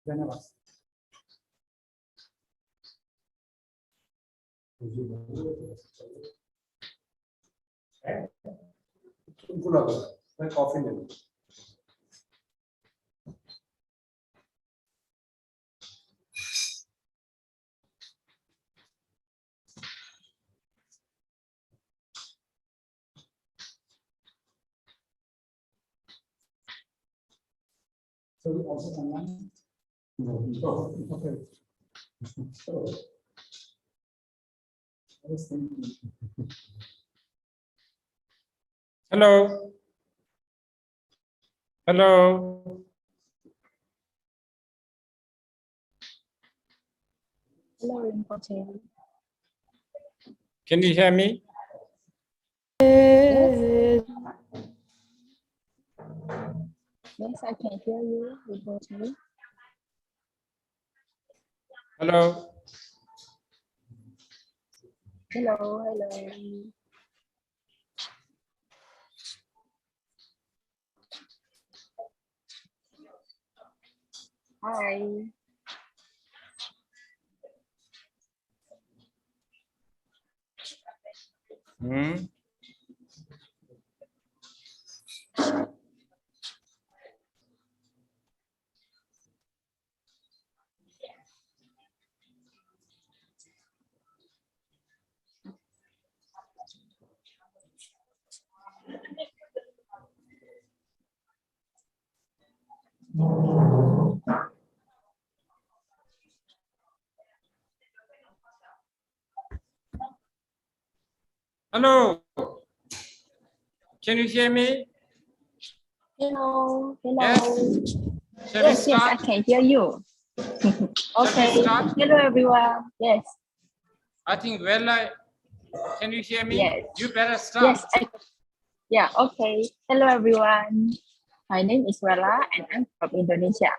धन्यवाद. कॉफी ले लो. So we also online. No, okay. So I was thinking. Hello. Hello. Hello, Rinpoche. Can you hear me? Yes. Yes, I can hear you, Rinpoche. Hello. Hello, hello. Hi. Hello. Can you hear me? Hello. Hello. Yes. Shall we Yes, yes, I start? can hear you. Okay. start? Hello, everyone. Yes. I think when I Can you hear me? Yes. You better start. Yes, yeah, okay. Hello, everyone. My name is Rala, and I'm from Indonesia.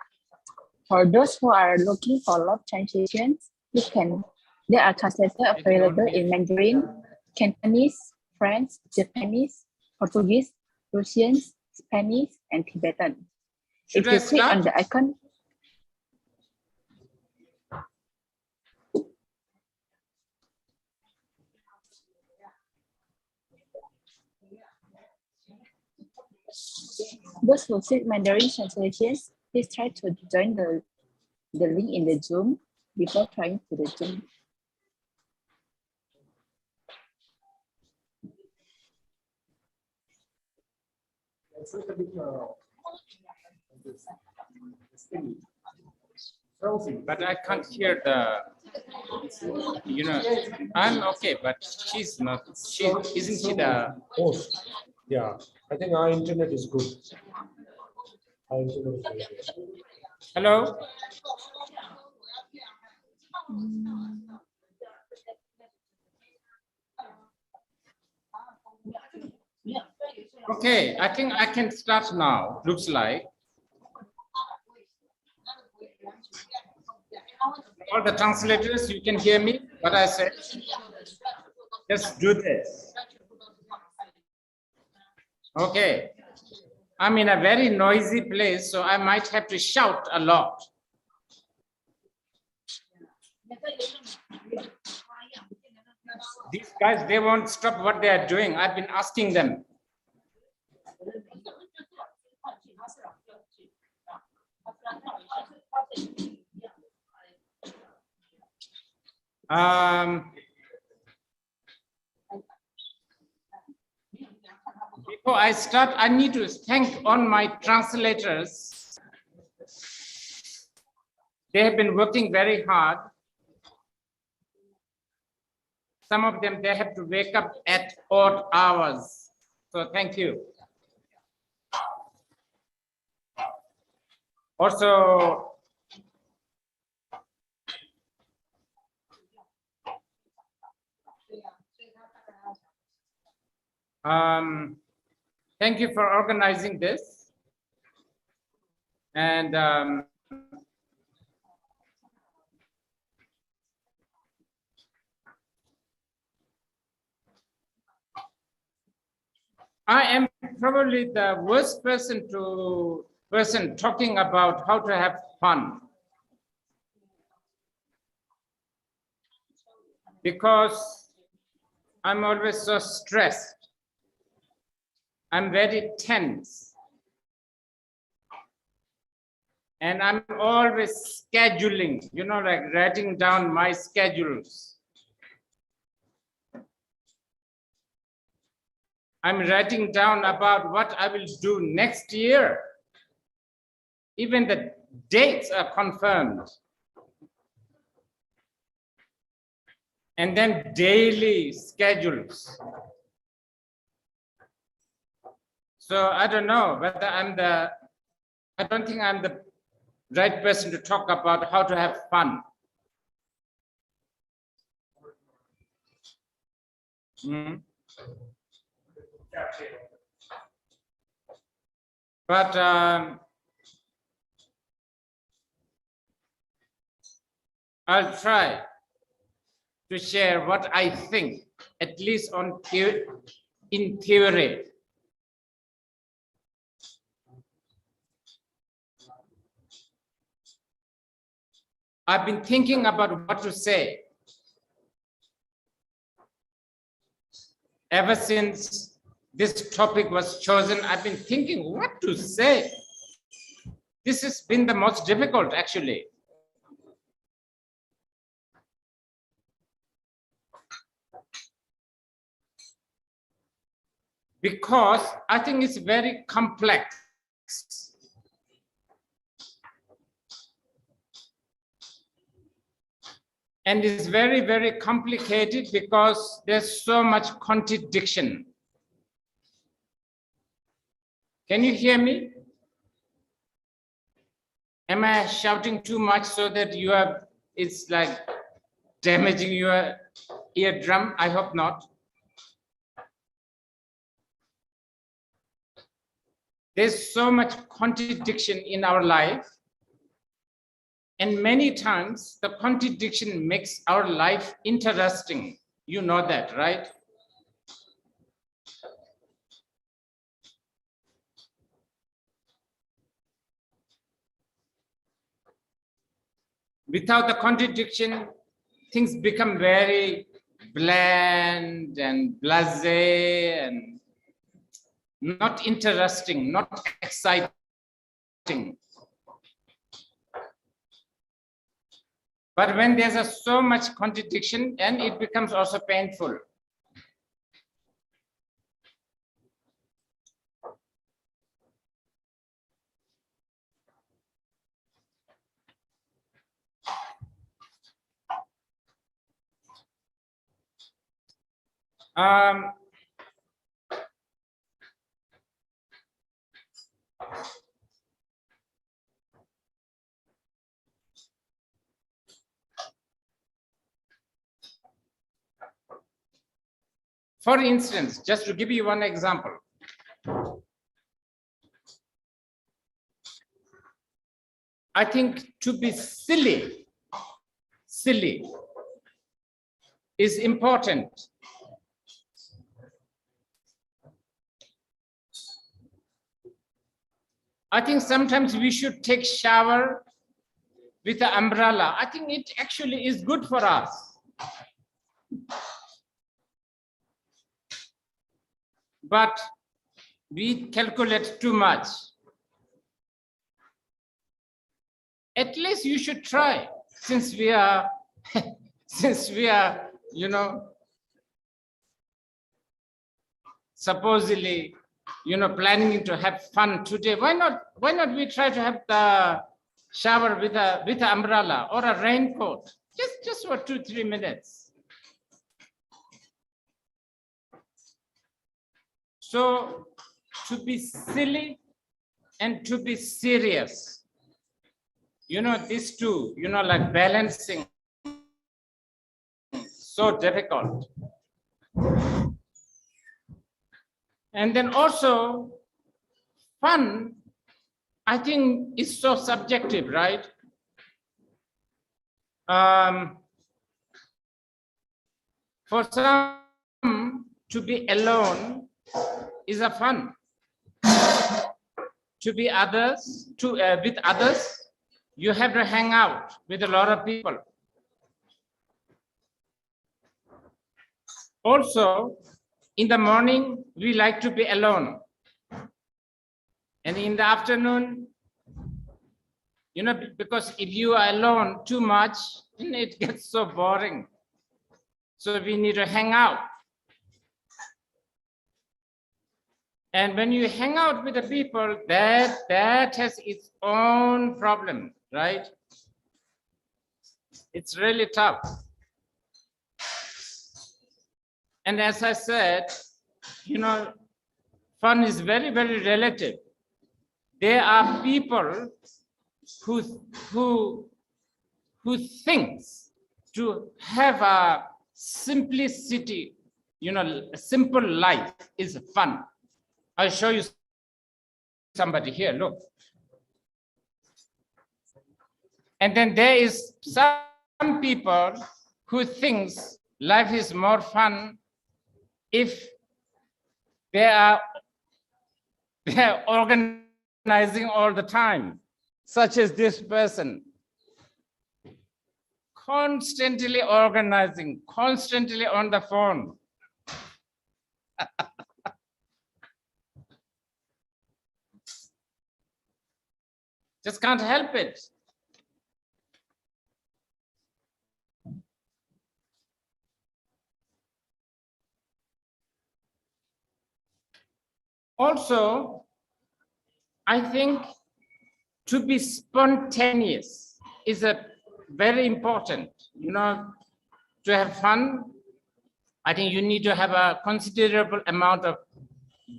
For those who are looking for love translations, there are translators available in Mandarin, Cantonese, French, Japanese, Portuguese, Russian, Spanish, and Tibetan. Should If I you click on start? the icon, those who seek Mandarin translations, please try to join the link in the Zoom before trying to the Zoom. It's a little bit But I can't hear the, I'm okay, but she's not, isn't she the, Host. Yeah, I think our internet is good. Our internet is very good. hello? Okay, I think I can start now, looks like. All the translators, you can hear me, what I said? Just do this. Okay. I'm in a very noisy place, so I might have to shout a lot. These guys, they won't stop what they are doing. I've been asking them. Before I start, I need to thank all my translators. They have been working very hard. Some of them, they have to wake up at odd hours. So thank you. Also, thank you for organizing this. And I am probably the worst person talking about how to have fun. Because I'm always so stressed. I'm very tense. And I'm always scheduling, like writing down my schedules. I'm writing down about what I will do next year. Even the dates are confirmed. And then daily schedules. So I don't know whether I don't think I'm the right person to talk about how to have fun. But I'll try to share what I think, at least in theory. I've been thinking about what to say ever since this topic was chosen. I've been thinking what to say. This has been the most difficult, actually. Because I think it's very complex. And it's very, very complicated because there's so much contradiction. Can you hear me? Am I shouting too much so that it's like damaging your eardrum? I hope not. There's so much contradiction in our life. And many times the contradiction makes our life interesting. You know that, right? Without the contradiction, things become very bland and blasé and not interesting, not exciting. But when there's so much contradiction, and it becomes also painful. For instance, just to give you one example, I think to be silly is important. I think sometimes we should take shower with an umbrella. I think it actually is good for us. But we calculate too much. At least you should try, since we are, you know, supposedly, you know, planning to have fun today. Why not we try to have the shower with an umbrella or a raincoat, just for 2-3 minutes. So to be silly and to be serious, you know, these two, you know, like balancing, so difficult. And then also fun, I think, is so subjective, right? For some, to be alone is a fun. To be with others, you have to hang out with a lot of people. Also, in the morning, we like to be alone. And in the afternoon, you know, because if you are alone too much, it gets so boring. So we need to hang out. And when you hang out with the people, that has its own problem, right? It's really tough. And as I said, you know, fun is very, very relative. There are people who thinks to have a simplicity, you know, a simple life is fun. I'll show you somebody here, look. And then there is some people who thinks life is more fun if they are organizing all the time, such as this person. Constantly organizing, constantly on the phone. Just can't help it. Also, I think to be spontaneous is very important. You know, to have fun, I think you need to have a considerable amount of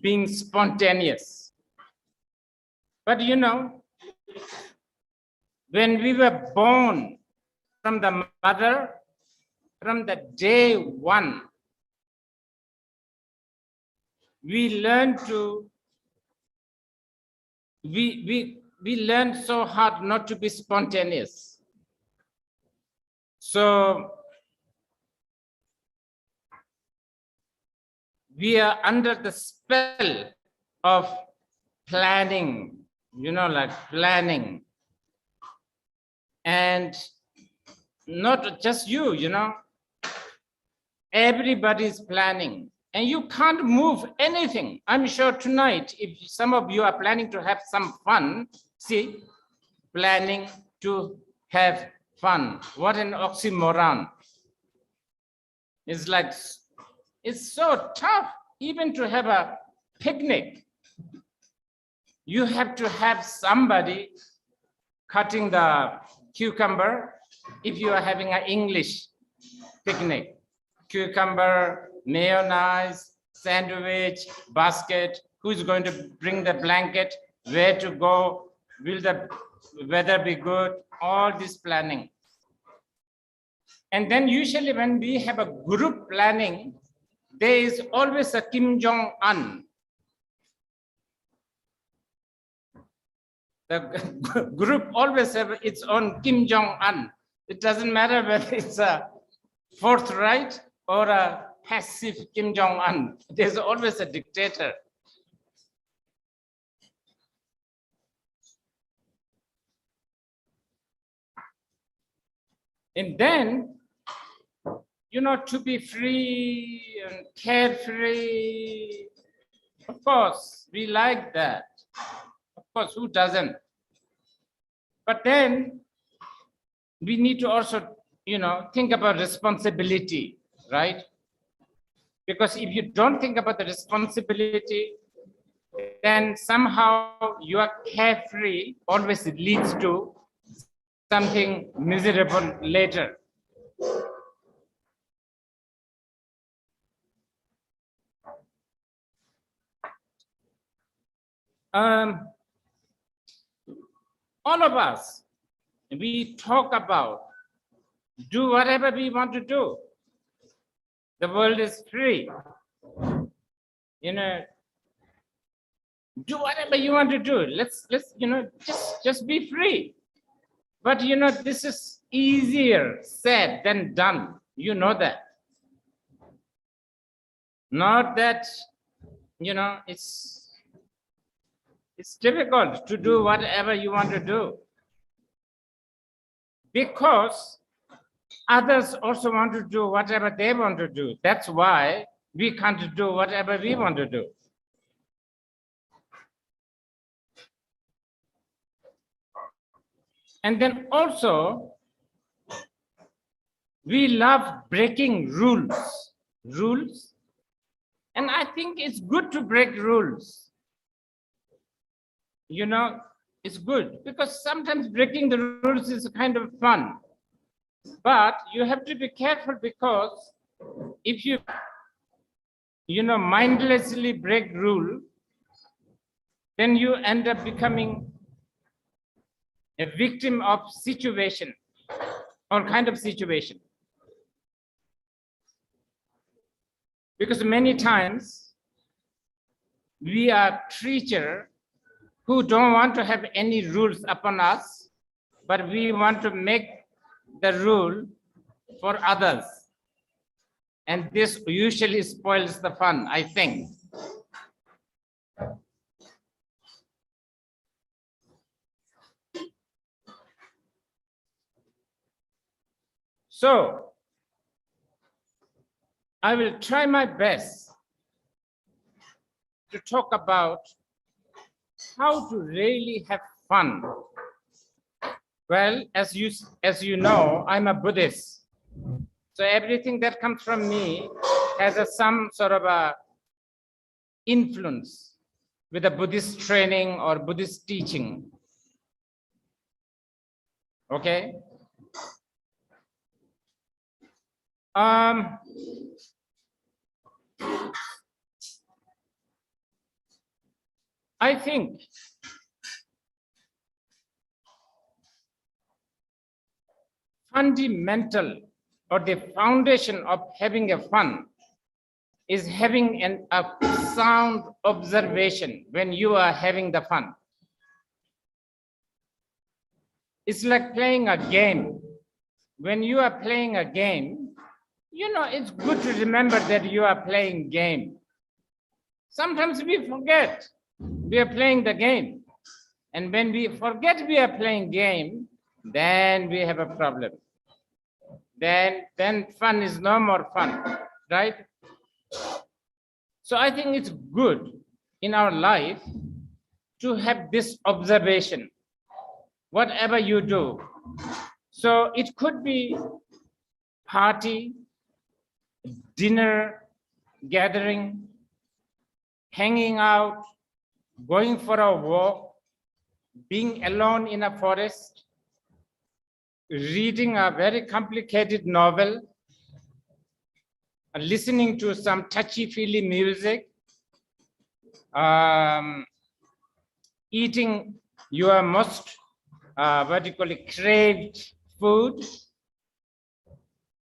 being spontaneous. But you know, when we were born from the mother, from the day one, we learn to, we learn so hard not to be spontaneous. So we are under the spell of planning, like planning. And not just you, everybody's planning. And you can't move anything. I'm sure tonight, if some of you are planning to have some fun, see, planning to have fun. What an oxymoron. It's like, it's so tough even to have a picnic. You have to have somebody cutting the cucumber if you are having an English picnic. Cucumber, mayonnaise, sandwich, basket, who's going to bring the blanket, where to go, will the weather be good, all this planning. And then usually when we have a group planning, there is always a Kim Jong-un. The group always have its own Kim Jong-un. It doesn't matter whether it's a forthright or a passive Kim Jong-un. There's always a dictator. And then, to be free and carefree, of course, we like that. Of course, who doesn't? But then we need to also, think about responsibility, right? Because if you don't think about the responsibility, then somehow your carefree always leads to something miserable later. All of us, we talk about do whatever we want to do. The world is free. Do whatever you want to do. Let's just be free. But this is easier said than done. You know that. Not that, it's difficult to do whatever you want to do. Because others also want to do whatever they want to do. That's why we can't do whatever we want to do. And then also, we love breaking rules. And I think it's good to break rules. It's good because sometimes breaking the rules is kind of fun. But you have to be careful because if you, mindlessly break rule, then you end up becoming a victim of situation, all kind of situation. Because many times we are creatures who don't want to have any rules upon us, but we want to make the rule for others. And this usually spoils the fun, I think. So, I will try my best to talk about how to really have fun. Well, as you know, I'm a Buddhist. So everything that comes from me has some sort of a influence with a Buddhist training or Buddhist teaching. Okay? I think fundamental or the foundation of having a fun is having a sound observation when you are having the fun. It's like playing a game. When you are playing a game, you know, it's good to remember that you are playing game. Sometimes we forget we are playing the game. And when we forget we are playing game, then we have a problem. Then fun is no more fun, right? So I think it's good in our life to have this observation, whatever you do. So it could be party, dinner, gathering, hanging out, going for a walk, being alone in a forest, reading a very complicated novel, listening to some touchy-feely music, eating your most craved food,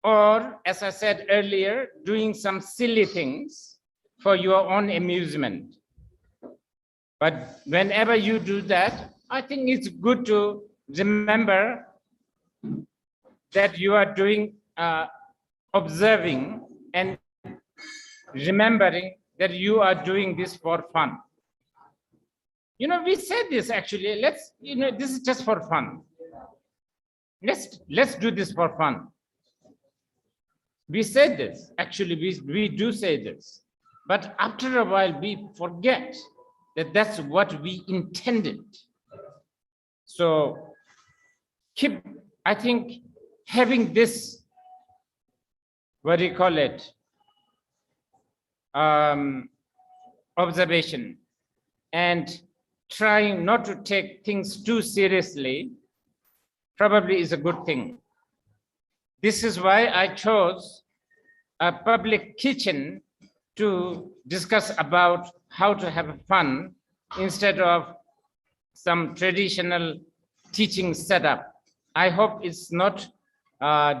or as I said earlier, doing some silly things for your own amusement. But whenever you do that, I think it's good to remember that you are doing, observing and remembering that you are doing this for fun. You know, we said this actually, this is just for fun. Let's do this for fun. We said this, actually, we do say this, but after a while we forget that that's what we intended. So keep, I think, having this, what do you call it, observation, and trying not to take things too seriously probably is a good thing. This is why I chose a public kitchen to discuss about how to have fun instead of some traditional teaching setup. I hope it's not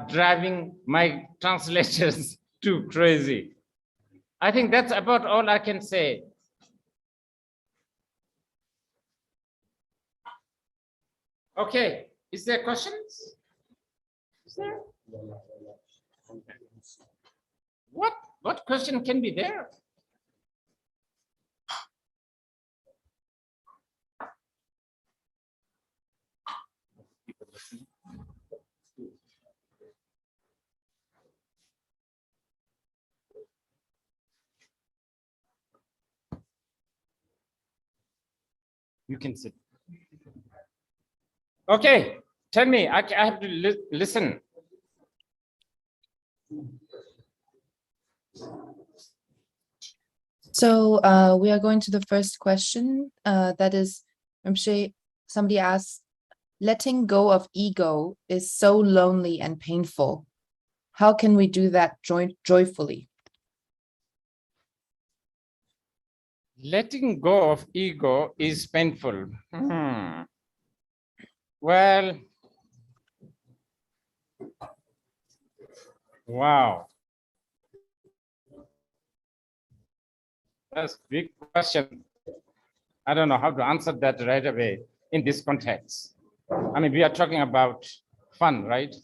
driving my translators too crazy. I think that's about all I can say. Okay, is there questions? Is there? What question can be there? You can sit. Okay, tell me, I have to listen. So we are going to the first question. That is, Rinpoche, somebody asked, letting go of ego is so lonely and painful. How can we do that joyfully? Letting go of ego is painful. Well, wow. That's a big question. I don't know how to answer that right away in this context. I mean, we are talking about fun, right?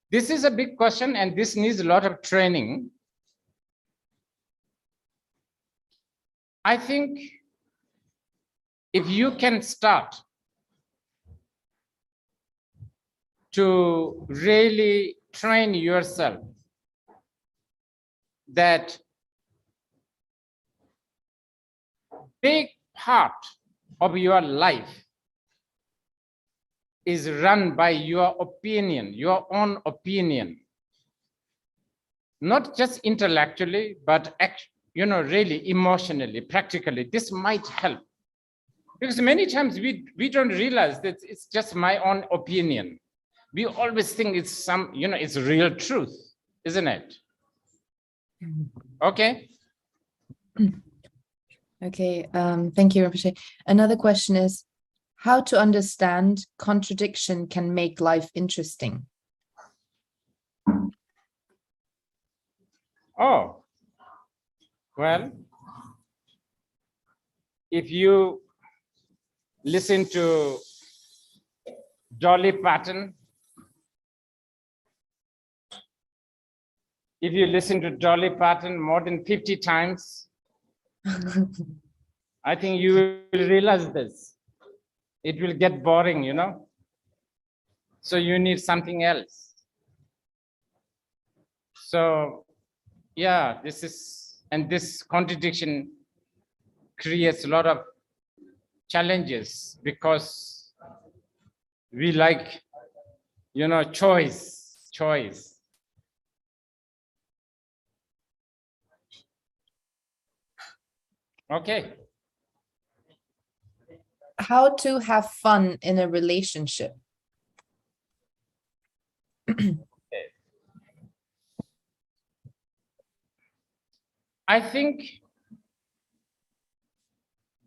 This is a big question, and this needs a lot of training. I think if you can start to really train yourself that big part of your life is run by your opinion, your own opinion, not just intellectually, but really emotionally, practically, this might help. Because many times we don't realize that it's just my own opinion. We always think it's it's real truth, isn't it? Okay. Okay, thank you, Rinpoche. Another question is, how to understand contradiction can make life interesting? Oh, well, if you listen to Dolly Parton, if you listen to Dolly Parton more than 50 times, I think you will realize this. It will get boring, you know? So you need something else. So yeah, this contradiction creates a lot of challenges because we like, you know, choice. Okay. How to have fun in a relationship? I think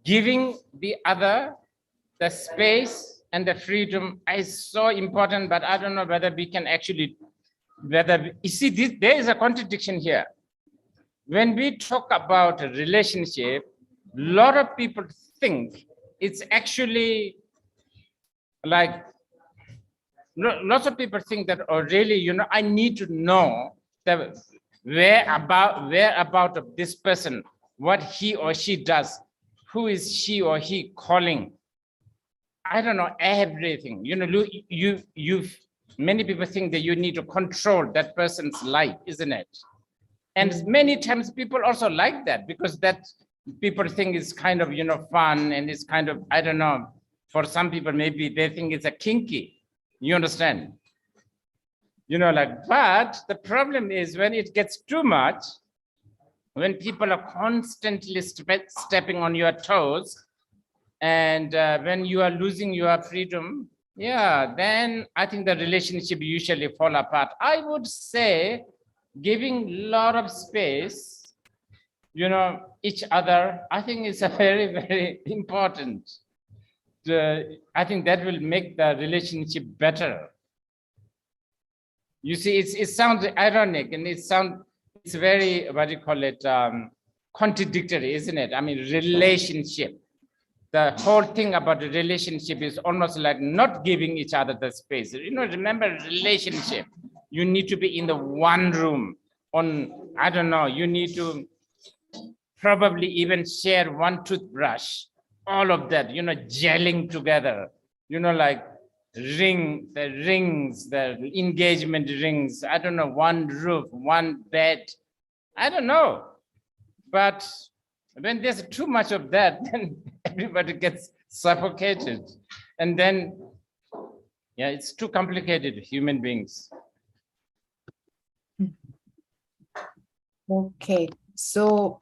giving the other the space and the freedom is so important, but I don't know whether we can actually, you see, there is a contradiction here. When we talk about a relationship, a lot of people think it's actually like, lots of people think that, oh, really, you know, I need to know the whereabout of this person, what he or she does, who is she or he calling. I don't know everything. You know, many people think that you need to control that person's life, isn't it? And many times people also like that because that people think it's kind of, you know, fun and it's kind of, I don't know, for some people, maybe they think it's a kinky. You understand? You know, like, but the problem is when it gets too much, when people are constantly stepping on your toes, and when you are losing your freedom, yeah, then I think the relationship usually fall apart. I would say giving a lot of space, you know, each other, I think is a very, very important. I think that will make the relationship better. You see, it sounds ironic and it's very, what do you call it, contradictory, isn't it? I mean, relationship. The whole thing about the relationship is almost like not giving each other the space. You know, remember relationship, you need to be in the one room on, I don't know, you need to probably even share one toothbrush, all of that, you know, gelling together, you know, like the rings, the engagement rings, I don't know, one roof, one bed, I don't know. But when there's too much of that, then everybody gets suffocated. And then, yeah, it's too complicated, human beings. Okay, so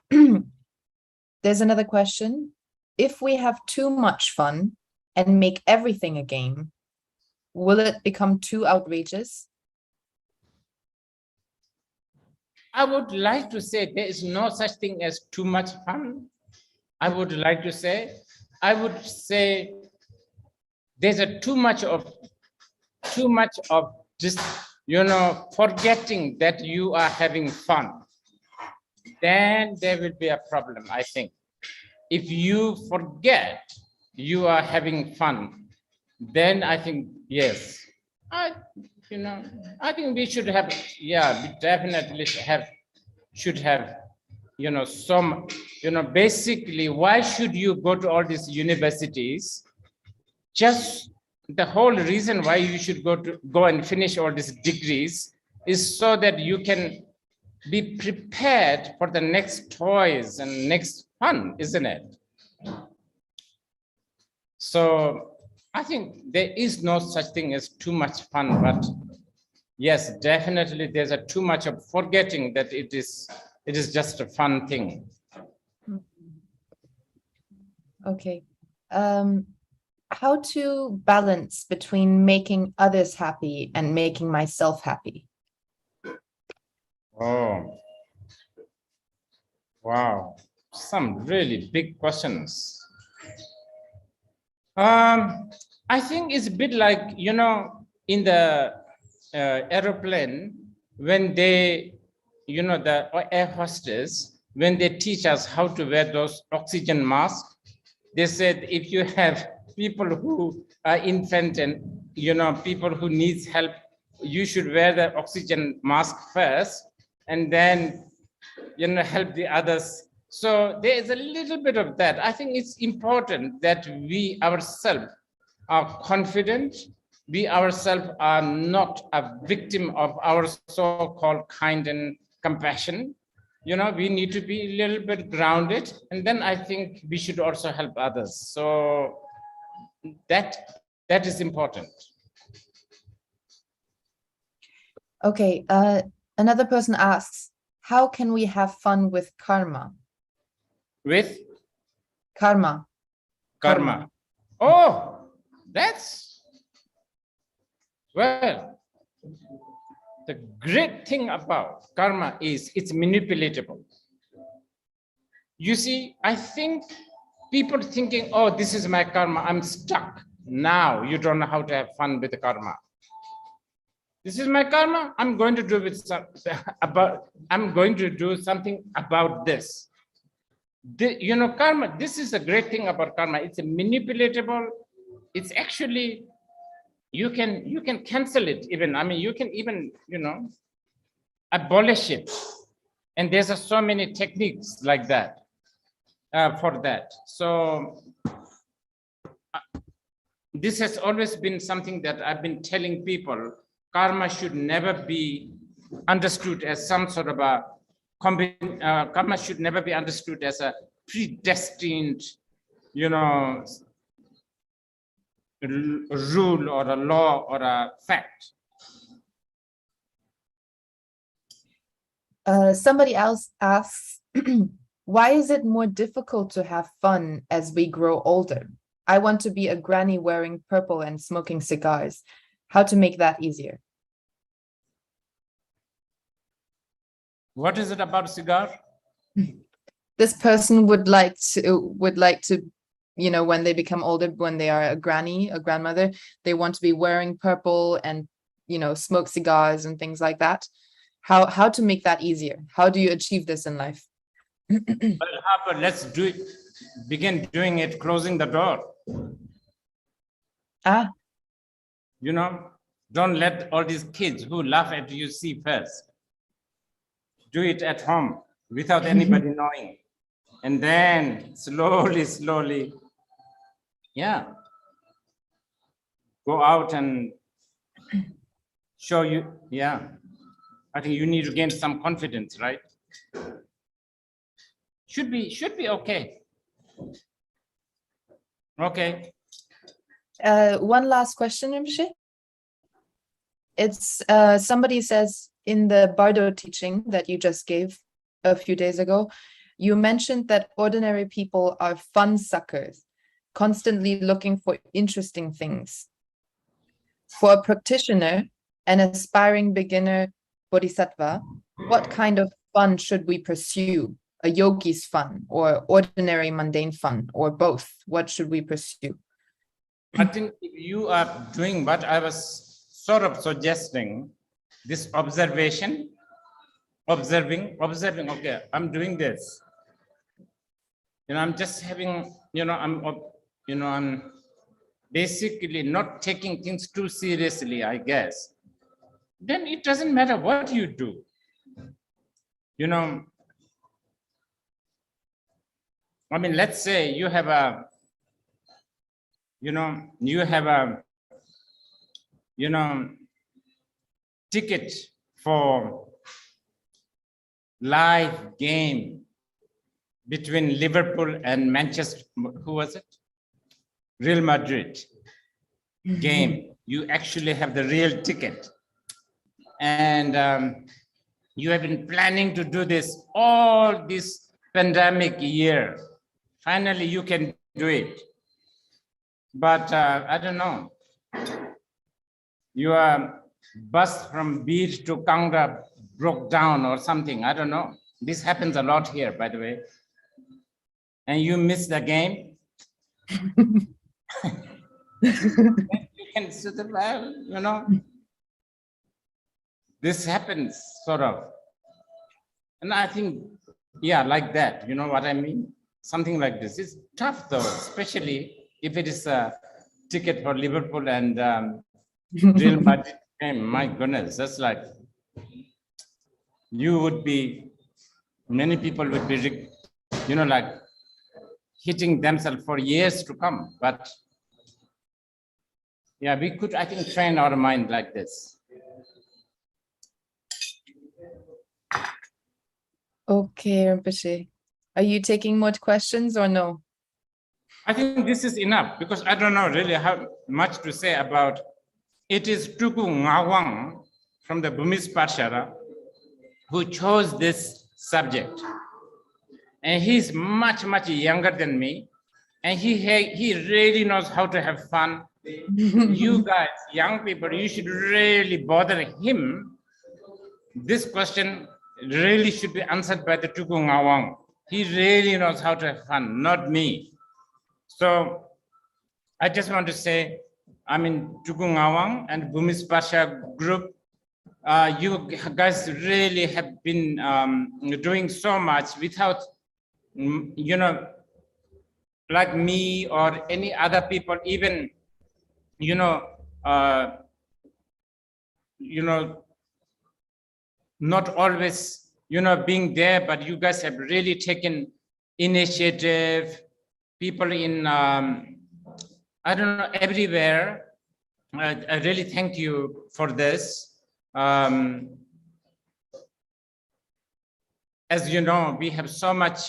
there's another question. If we have too much fun and make everything a game, will it become too outrageous? I would like to say there is no such thing as too much fun. I would say there's a too much of just, you know, forgetting that you are having fun. Then there will be a problem, I think. If you forget you are having fun, then I think, yes, I think we should have, yeah, we definitely should have, you know, some, you know, basically, why should you go to all these universities? Just the whole reason why you should go and finish all these degrees is so that you can be prepared for the next toys and next fun, isn't it? So I think there is no such thing as too much fun, but yes, definitely there's a too much of forgetting that it is just a fun thing. Okay. How to balance between making others happy and making myself happy? Oh, Wow, some really big questions. I think it's a bit like, you know, in the aeroplane, when they, you know, the air hostess, when they teach us how to wear those oxygen masks, they said if you have people who are infant and, you know, people who needs help, you should wear the oxygen mask first and then, you know, help the others. So there is a little bit of that. I think it's important that we ourselves are confident. We ourselves are not a victim of our so-called kind and compassion. You know, we need to be a little bit grounded, and then I think we should also help others. So that is important. Okay, another person asks, how can we have fun with karma? With Karma. karma. Oh, that's, well, the great thing about karma is it's manipulatable. You see, I think people thinking, oh, this is my karma, I'm stuck. Now you don't know how to have fun with the karma. This is my karma, I'm going to do I'm going to do something about this. You know, karma, this is a great thing about karma. It's a manipulatable. It's actually, you can cancel it even. I mean, you can even, you know, abolish it. And there's so many techniques like that for that. So this has always been something that I've been telling people. Karma should never be understood as some sort of a karma should never be understood as a predestined, you know, rule or a law or a fact. Somebody else asks, why is it more difficult to have fun as we grow older? I want to be a granny wearing purple and smoking cigars. How to make that easier? What is it about cigar? This person would like to, you know, when they become older, when they are a granny, a grandmother, they want to be wearing purple and, you know, smoke cigars and things like that. How to make that easier? How do you achieve this in life? Well, Harper, let's do it. Begin doing it, closing the door. Ah. You know, don't let all these kids who laugh at you see first. Do it at home without anybody knowing. And then slowly, yeah, go out and show you, yeah. I think you need to gain some confidence, right? Should be okay. Okay. One last question, Rinpoche. It's somebody says in the Bardo teaching that you just gave a few days ago, you mentioned that ordinary people are fun suckers, constantly looking for interesting things. For a practitioner, an aspiring beginner bodhisattva, what kind of fun should we pursue? A yogi's fun or ordinary mundane fun or both? What should we pursue? I think if you are doing what I was sort of suggesting, this observing, okay, I'm doing this. You know, I'm just having, you know, I'm basically not taking things too seriously, I guess. Then it doesn't matter what you do. You know, I mean, let's say you have a, ticket for live game between Liverpool and Manchester, who was it? Real Madrid game. You actually have the real ticket. And you have been planning to do this all this pandemic year. Finally, you can do it. But I don't know. Your bus from Beach to Kangra broke down or something. I don't know. This happens a lot here, by the way. And you miss the game. You can sit well, you know. This happens sort of. And I think, yeah, like that, you know what I mean? Something like this. It's tough though, especially if it is a ticket for Liverpool and Real Madrid game. My goodness, that's like, you would be, many people would be, you know, like hitting themselves for years to come. But yeah, we could, I think, train our mind like this. Okay, Rinpoche. Are you taking more questions or no? I think this is enough because I don't know really how much to say about it. Is Tuku Ngawang from the Burmese Parshara who chose this subject. And he's much, much younger than me. And he really knows how to have fun. You guys, young people, you should really bother him. This question really should be answered by the Tuku Ngawang. He really knows how to have fun, not me. So I just want to say, I mean, Tuku Ngawang and Burmese Pasha group, you guys really have been doing so much without, you know, like me or any other people, even, you know, not always, you know, being there, but you guys have really taken initiative. People in, I don't know, everywhere. I really thank you for this. As you know, we have so much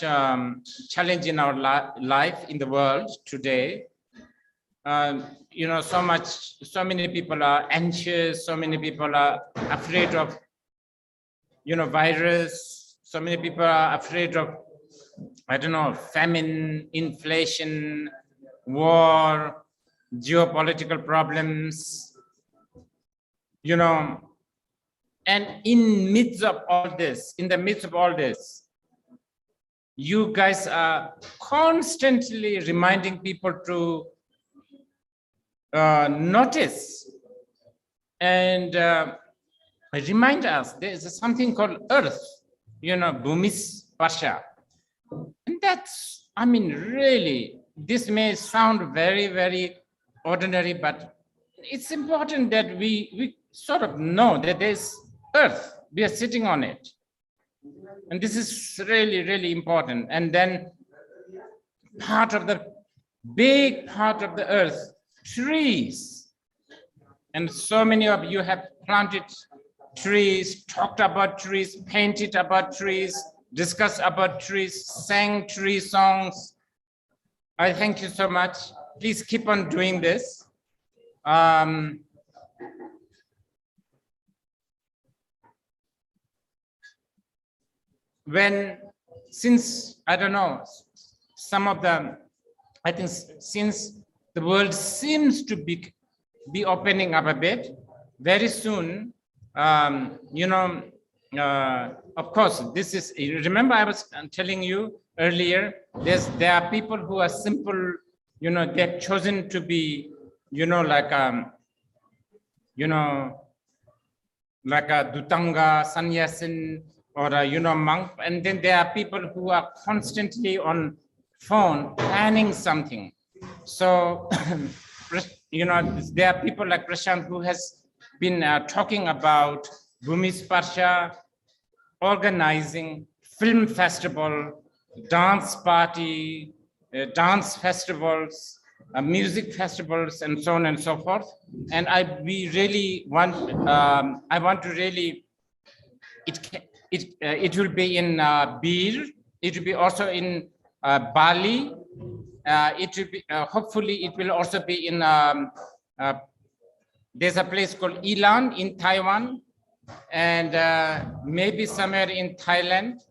challenge in our life in the world today. You know, so many people are anxious, so many people are afraid of, you know, virus. So many people are afraid of, I don't know, famine, inflation, war, geopolitical problems, you know. And in the midst of all this, you guys are constantly reminding people to notice and remind us there's something called Earth, you know, Burmese Pasha. And that's, I mean, really, this may sound very, very ordinary, but it's important that we sort of know that there's Earth, we are sitting on it. And this is really, really important. And then big part of the Earth, trees. And so many of you have planted trees, talked about trees, painted about trees, discussed about trees, sang tree songs. I thank you so much. Please keep on doing this. Since, I don't know, some of them, I think since the world seems to be opening up a bit, very soon, you know, of course, this is, remember I was telling you earlier, there are people who are simple, you know, they've chosen to be, you know, like a Dutanga, Sannyasin, or a, you know, monk. And then there are people who are constantly on phone planning something. So, you know, there are people like Prashant who has been talking about Burmese Pasha, organizing film festival, dance party, dance festivals, music festivals, and so on and so forth. And I want to really, it will be in Bir, it will be also in Bali. It will be, hopefully it will also be in, there's a place called Ilan in Taiwan, and maybe somewhere in Thailand.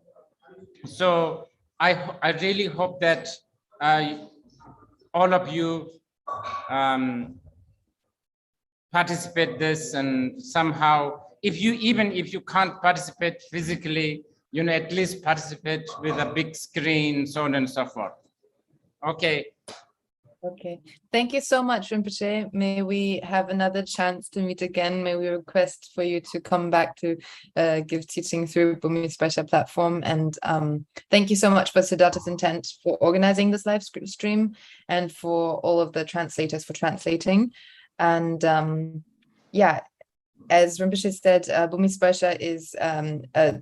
So I really hope that all of you participate this, and somehow, even if you can't participate physically, at least participate with a big screen, so on and so forth. Okay. Okay, thank you so much, Rinpoche. May we have another chance to meet again. May we request for you to come back to give teaching through Bumi Special platform. And thank you so much for Siddhartha's intent for organizing this live stream and for all of the translators for translating. And yeah, as Rinpoche said, Bumi Sparsha is a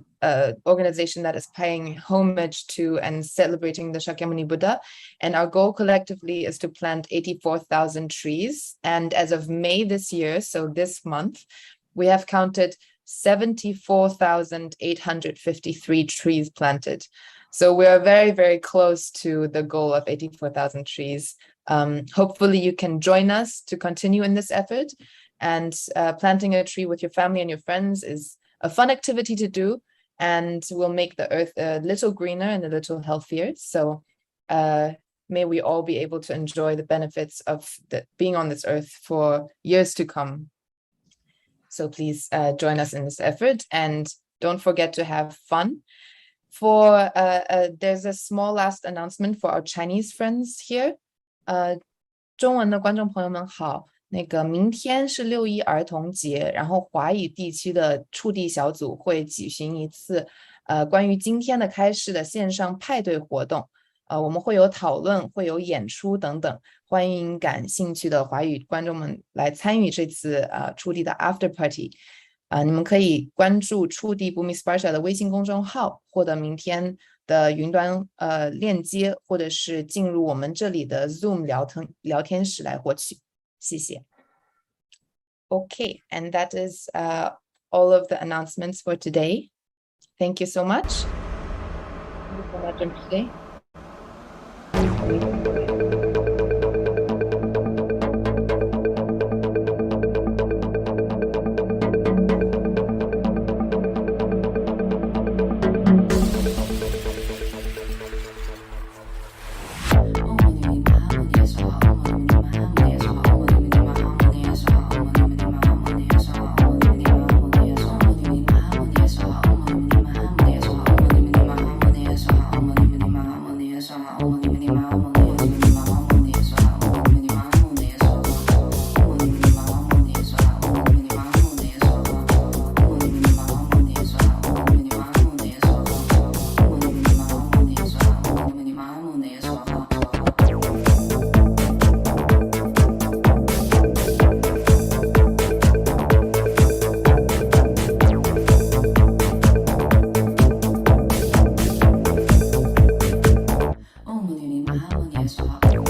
organization that is paying homage to and celebrating the Shakyamuni Buddha. And our goal collectively is to plant 84,000 trees. And as of May this year, so this month, we have counted 74,853 trees planted. So we are very, very close to the goal of 84,000 trees. Hopefully you can join us to continue in this effort. And planting a tree with your family and your friends is a fun activity to do and will make the earth a little greener and a little healthier. So may we all be able to enjoy the benefits of being on this earth for years to come. So please join us in this effort and don't forget to have fun. There's a small last announcement for our Chinese friends here. 中文的观众朋友们好。明天是6·1儿童节，然后华语地区的触地小组会举行一次关于今天的开市的线上派对活动，我们会有讨论，会有演出等等，欢迎感兴趣的华语观众们来参与这次触地的 After Party。你们可以关注触地 Bumi Sparsha 的微信公众号，获得明天的云端链接，或者是进入我们这里的 Zoom 聊天室来获取。谢谢。Okay, and that is all of the announcements for today. Thank you so much. Thank you so much today. Om Mani Padme Hum.